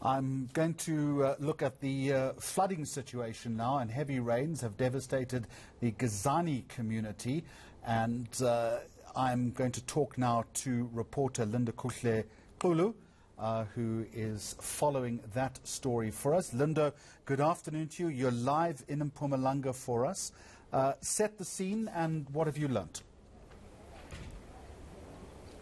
I'm going to look at the flooding situation now, and heavy rains have devastated the Gezani community. And I'm going to talk now to reporter Linda Kuhle Kulu, who is following that story for us. Linda, good afternoon to you. You're live in Mpumalanga for us. Set the scene, and what have you learnt?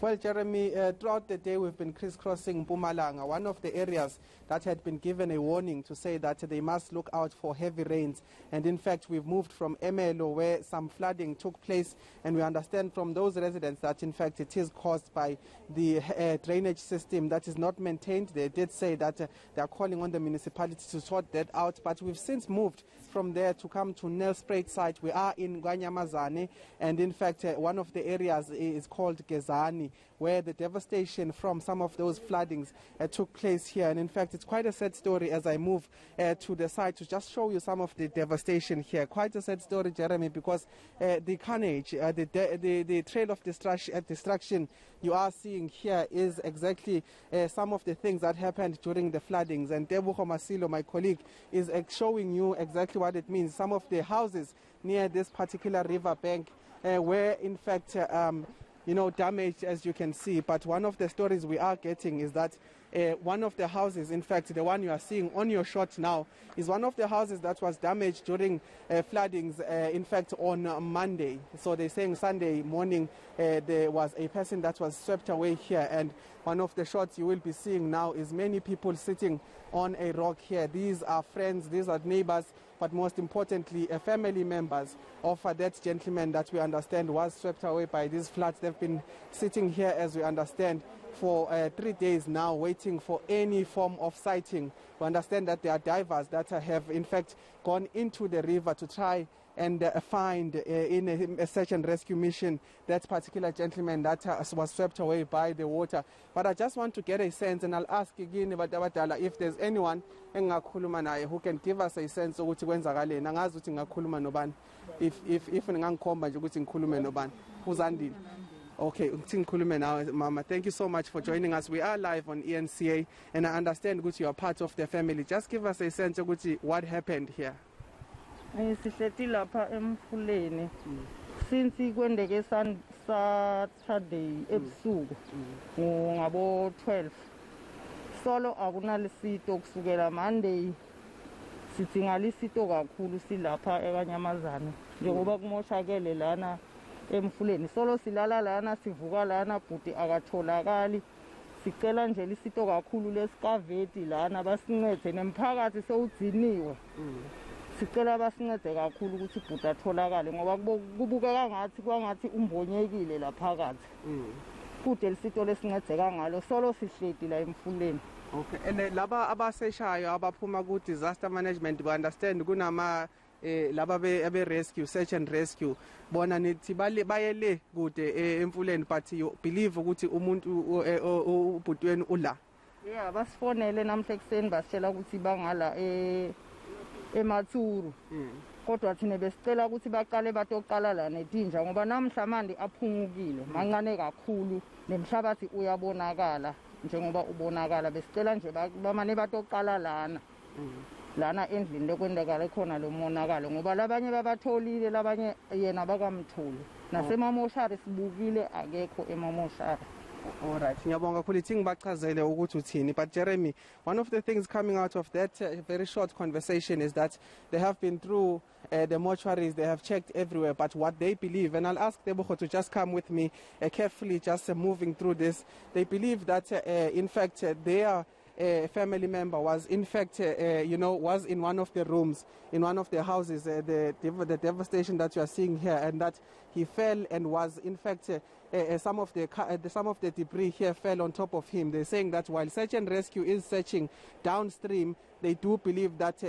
Well, Jeremy, throughout the day we've been crisscrossing Mpumalanga, one of the areas that had been given a warning to say that they must look out for heavy rains. And in fact, we've moved from Emelo, where some flooding took place, and we understand from those residents that in fact it is caused by the drainage system that is not maintained. They did say that they are calling on the municipality to sort that out, but we've since moved from there to come to Nelspruit site. We are in Kanyamazane, and in fact one of the areas is called Gezani, where the devastation from some of those floodings took place here. And in fact, it's quite a sad story as I move to the site to just show you some of the devastation here. Quite a sad story, Jeremy, because the carnage, the trail of destruction you are seeing here is exactly some of the things that happened during the floodings. And Tebucho Masilo, my colleague, is showing you exactly what it means. Some of the houses near this particular river bank were in fact damaged, as you can see. But one of the stories we are getting is that one of the houses, in fact the one you are seeing on your shot now, is one of the houses that was damaged during floodings, in fact on Monday. So they're saying Sunday morning there was a person that was swept away here, and one of the shots you will be seeing now is many people sitting on a rock here. These are friends, these are neighbors, but most importantly family members of that gentleman that we understand was swept away by these floods. They've been sitting here, as we understand, for 3 days now, waiting for any form of sighting. We understand that there are divers that have in fact gone into the river to try and find in a search and rescue mission that particular gentleman that was swept away by the water. But I just want to get a sense, and I'll ask again if there's anyone who can give us a sense of if ningangikhomba nje ukuthi ngikhulume nobani uzandile. Okay, Mama, thank you so much for joining us. We are live on eNCA, and I understand that you are part of the family. Just give us a sense of what happened here. Sihleti lapha emfuleni since kwendeke Saturday ebusuku ngabo 12 solo akunalisito kusukela Monday sithi ngalisito kakhulu silapha eKanyamazane njengoba kumoshakele lana emfuleni. Solo silala lana, sivuka lana, bhuti akatholakali. Sicela nje lisito kakhulu lesikaveti lana basincede, nemphakathi sewudziniwe. Sicela basincede kakhulu ukuthi ibhuti atholakale ngoba kubukeka ngathi umbonyekile la phakathi. Kude lisito lesincedeka ngalo, solo sihledi la emfuleni. Okay, and laba abaseshayo abaphuma ku disaster management, we understand kunama laba be rescue, search and rescue, bona nithi bayele kude emfuleni, but you believe ukuthi umuntu ubhutweni ula. Yeah, basifonele namhla ekseni basitshela ukuthi bangala eMathuru. Kodwa thina besicela ukuthi baqale batoqala la netinja ngoba namhla manje aphungukile mancane kakhulu, nemhlabathi uyabonakala njengoba ubonakala. Besicela nje bamane batoqala lana endlini lekwendakala khona lo monakalo ngoba labanye babatholile, labanye yena bakamtholi. Nasemamoshari sibukile akekho emamoshari. All right, ngiyabonga kakhulu ithi ngibachazele ukuthi uthini. But Jeremy, one of the things coming out of that very short conversation is that they have been through the mortuaries, they have checked everywhere, but what they believe, and I'll ask Tebucho to just come with me carefully, just moving through this. They believe that in fact their family member was in fact was in one of the rooms in one of the houses, the devastation that you are seeing here, and that he fell and was in fact some of the debris here fell on top of him. They're saying that while search and rescue is searching downstream, they do believe that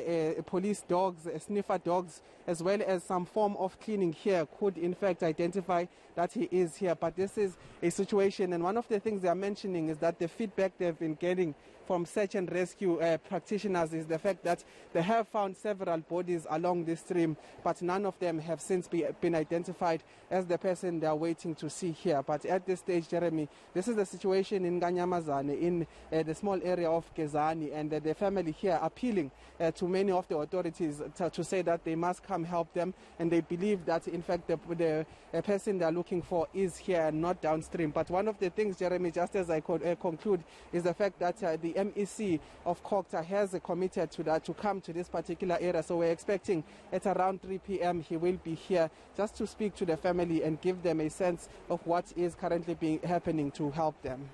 police dogs, sniffer dogs, as well as some form of cleaning here could in fact identify that he is here. But this is a situation, and one of the things they are mentioning is that the feedback they've been getting from search and rescue practitioners is the fact that they have found several bodies along this stream, but none of them have since been identified as the person they are waiting to see here. But at this stage, Jeremy, this is the situation in Kanyamazane, in the small area of Gezani, and the family here appealing to many of the authorities to say that they must come help them, and they believe that in fact the person they are looking for is here and not downstream. But one of the things, Jeremy, just as I could conclude, is the fact that the MEC of Kokta has committed to that, to come to this particular area. So we're expecting at around 3 p.m. he will be here just to speak to the family and give them a sense of what is currently happening to help them.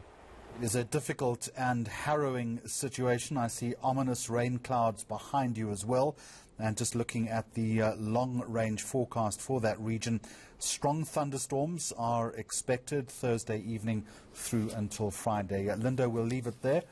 It is a difficult and harrowing situation. I see ominous rain clouds behind you as well. And just looking at the long-range forecast for that region, strong thunderstorms are expected Thursday evening through until Friday. Linda, we'll leave it there.